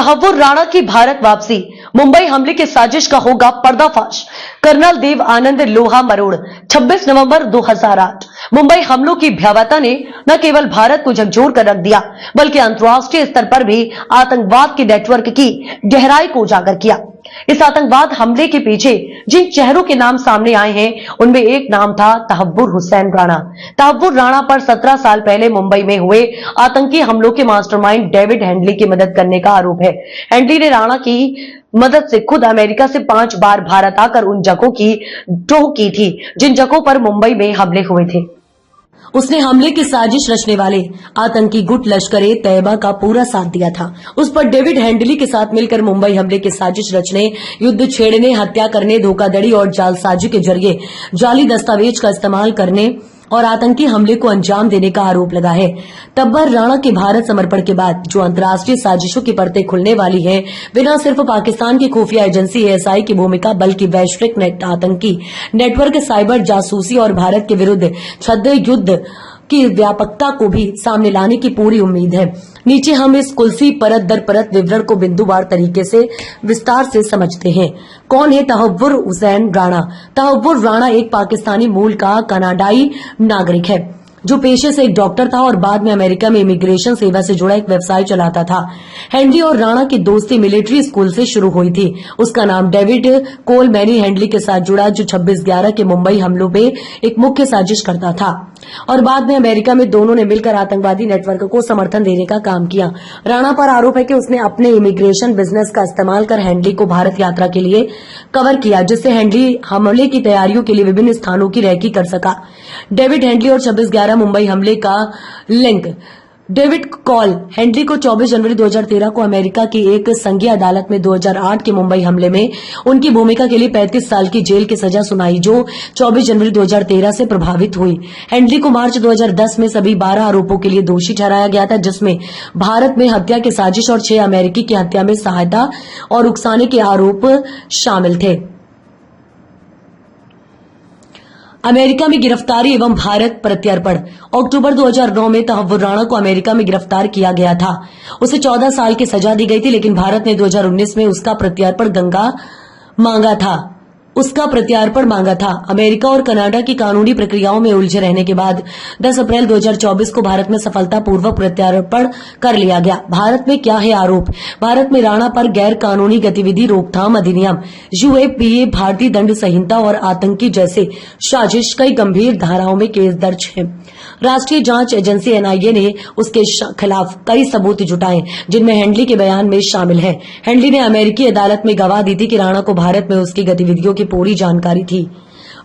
तहव्वुर राणा की भारत वापसी, मुंबई हमले की साजिश का होगा पर्दाफाश। कर्नल देव आनंद लोहा मरोड़ 26 नवंबर 2008। मुंबई हमलों की भयावहता ने न केवल भारत को झकझोर कर रख दिया, बल्कि अंतर्राष्ट्रीय स्तर पर भी आतंकवाद के नेटवर्क की गहराई को उजागर किया। इस आतंकवाद हमले के पीछे जिन चेहरों के नाम सामने आए हैं, उनमें एक नाम था तहव्वुर हुसैन राणा। तहव्वुर राणा पर 17 साल पहले मुंबई में हुए आतंकी हमलों के मास्टरमाइंड डेविड हेडली की मदद करने का आरोप है। हेडली ने राणा की मदद से खुद अमेरिका से 5 बार भारत आकर उन जगहों की टोह की थी जिन जगहों पर मुंबई में हमले हुए थे। उसने हमले की साजिश रचने वाले आतंकी गुट लश्कर-ए-तैयबा का पूरा साथ दिया था। उस पर डेविड हेडली के साथ मिलकर मुंबई हमले की साजिश रचने, युद्ध छेड़ने, हत्या करने, धोखाधड़ी और जालसाजी के जरिए जाली दस्तावेज का इस्तेमाल करने और आतंकी हमले को अंजाम देने का आरोप लगा है। तब्बर राणा के भारत समर्पण के बाद जो अंतर्राष्ट्रीय साजिशों की परतें खुलने वाली हैं, बिना सिर्फ पाकिस्तान की खुफिया एजेंसी ASI की भूमिका, बल्कि वैश्विक आतंकी नेटवर्क, साइबर जासूसी और भारत के विरुद्ध छद्म युद्ध की व्यापकता को भी सामने लाने की पूरी उम्मीद है। नीचे हम इस कुलसी परत दर परत विवरण को बिंदुवार तरीके से विस्तार से समझते हैं। कौन है तहव्वुर हुसैन राणा? तहव्वुर राणा एक पाकिस्तानी मूल का कनाडाई नागरिक है जो पेशे से एक डॉक्टर था और बाद में अमेरिका में इमिग्रेशन सेवा से जुड़ा एक व्यवसाय चलाता था। हेडली और राणा की दोस्ती मिलिट्री स्कूल से शुरू हुई थी। उसका नाम डेविड कोलमैनी हेडली के साथ जुड़ा, जो 26/11 के मुंबई हमलों में एक मुख्य साजिश करता था और बाद में अमेरिका में दोनों ने मिलकर आतंकवादी नेटवर्क को समर्थन देने का काम किया। राणा पर आरोप है कि उसने अपने इमिग्रेशन बिजनेस का इस्तेमाल कर हेडली को भारत यात्रा के लिए कवर किया, जिससे हेडली हमले की तैयारियों के लिए विभिन्न स्थानों की रैकी कर सका। डेविड हेडली और 26/11 मुंबई हमले का लिंक। डेविड कॉल हेडली को 24 जनवरी 2013 को अमेरिका की एक संघीय अदालत में 2008 के मुंबई हमले में उनकी भूमिका के लिए 35 साल की जेल की सजा सुनाई, जो 24 जनवरी 2013 से प्रभावित हुई। हेडली को मार्च 2010 में सभी 12 आरोपों के लिए दोषी ठहराया गया था, जिसमें भारत में हत्या की साजिश और 6 अमेरिकी की हत्या में सहायता और उकसाने के आरोप शामिल थे। अमेरिका में गिरफ्तारी एवं भारत प्रत्यर्पण। अक्टूबर 2009 में तहव्वुर राणा को अमेरिका में गिरफ्तार किया गया था। उसे 14 साल की सजा दी गई थी, लेकिन भारत ने 2019 में उसका प्रत्यर्पण मांगा था। अमेरिका और कनाडा की कानूनी प्रक्रियाओं में उलझे रहने के बाद 10 अप्रैल 2024 को भारत में सफलतापूर्वक प्रत्यार्पण कर लिया गया। भारत में क्या है आरोप? भारत में राणा पर गैर कानूनी गतिविधि रोकथाम अधिनियम UAPA, भारतीय दंड संहिता और आतंकी जैसे साजिश कई गंभीर धाराओं में केस दर्ज है। राष्ट्रीय जांच एजेंसी NIA ने उसके खिलाफ कई सबूत जुटाए, जिनमें हेडली के बयान में शामिल है। हेडली ने अमेरिकी अदालत में गवाह दी थी कि राणा को भारत में उसकी गतिविधियों की पूरी जानकारी थी।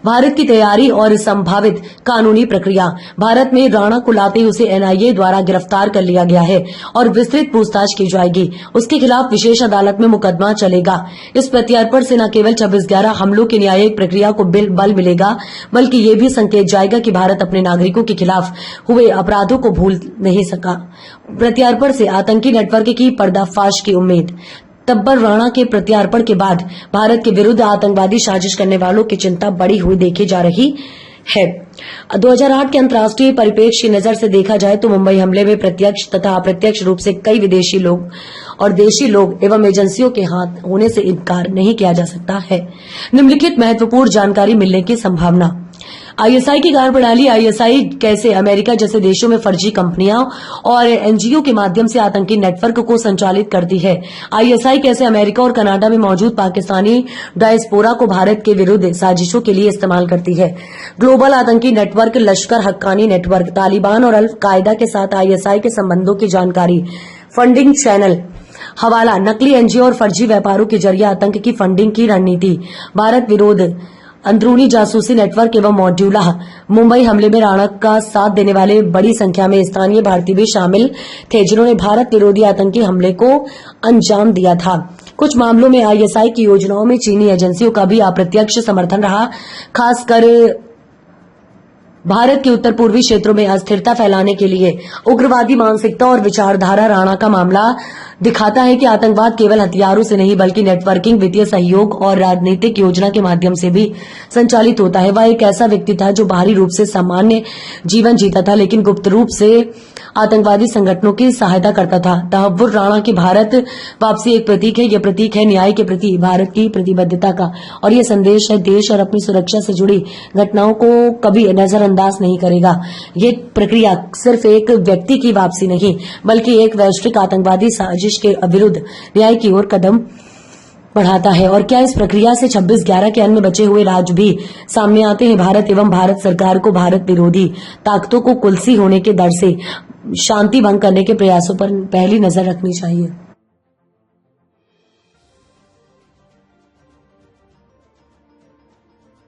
भारत की तैयारी और संभावित कानूनी प्रक्रिया। भारत में राणा को लाते ही उसे NIA द्वारा गिरफ्तार कर लिया गया है और विस्तृत पूछताछ की जाएगी। उसके खिलाफ विशेष अदालत में मुकदमा चलेगा। इस प्रत्यार्पण से न केवल 26/11 हमलों की न्यायिक प्रक्रिया को बल मिलेगा, बल्कि ये भी संकेत जाएगा कि भारत अपने नागरिकों के खिलाफ हुए अपराधों को भूल नहीं सका। प्रत्यार्पण से आतंकी नेटवर्क की पर्दाफाश की उम्मीद। तब्बर राणा के प्रत्यार्पण के बाद भारत के विरुद्ध आतंकवादी साजिश करने वालों की चिंता बढ़ी हुई देखी जा रही है। 2008 के अंतर्राष्ट्रीय परिप्रेक्ष्य की नजर से देखा जाए तो मुंबई हमले में प्रत्यक्ष तथा अप्रत्यक्ष रूप से कई विदेशी लोग और देशी लोग एवं एजेंसियों के हाथ होने से इनकार नहीं किया जा सकता है। निम्नलिखित महत्वपूर्ण जानकारी मिलने की संभावना। ISI की कार्यप्रणाली। ISI कैसे अमेरिका जैसे देशों में फर्जी कंपनियां और NGO के माध्यम से आतंकी नेटवर्क को संचालित करती है। ISI कैसे अमेरिका और कनाडा में मौजूद पाकिस्तानी डायस्पोरा को भारत के विरुद्ध साजिशों के लिए इस्तेमाल करती है। ग्लोबल आतंकी नेटवर्क, लश्कर हक्कानी नेटवर्क, तालिबान और अल-कायदा के साथ ISI के संबंधों की जानकारी। फंडिंग चैनल, हवाला, नकली NGO और फर्जी व्यापारों के जरिए आतंक की फंडिंग की रणनीति। भारत विरोध, अंदरूनी जासूसी नेटवर्क एवं मॉड्यूला। मुंबई हमले में राणा का साथ देने वाले बड़ी संख्या में स्थानीय भारतीय भी शामिल थे, जिन्होंने भारत विरोधी आतंकी हमले को अंजाम दिया था। कुछ मामलों में ISI की योजनाओं में चीनी एजेंसियों का भी अप्रत्यक्ष समर्थन रहा, खासकर भारत के उत्तर पूर्वी क्षेत्रों में अस्थिरता फैलाने के लिए उग्रवादी मानसिकता और विचारधारा राणा का मामला दिखाता है कि आतंकवाद केवल हथियारों से नहीं बल्कि नेटवर्किंग, वित्तीय सहयोग और राजनीतिक योजना के माध्यम से भी संचालित होता है। वह एक ऐसा व्यक्ति था जो बाहरी रूप से सामान्य जीवन जीता था, लेकिन गुप्त रूप से आतंकवादी संगठनों की सहायता करता था। तहव्वुर राणा की भारत वापसी एक प्रतीक है। यह प्रतीक है न्याय के प्रति भारत की प्रतिबद्धता का, और यह संदेश है देश और अपनी सुरक्षा से जुड़ी घटनाओं को कभी नजरअंदाज नहीं करेगा। ये प्रक्रिया सिर्फ एक व्यक्ति की वापसी नहीं बल्कि एक वैश्विक आतंकवादी साजिश के विरुद्ध न्याय की ओर कदम बढ़ाता है। और क्या इस प्रक्रिया से 26/11 के अन्य बचे हुए राज्य भी सामने आते हैं? भारत एवं भारत सरकार को भारत विरोधी ताकतों को कुल्सी होने के डर से शांति भंग करने के प्रयासों पर पहली नजर रखनी चाहिए।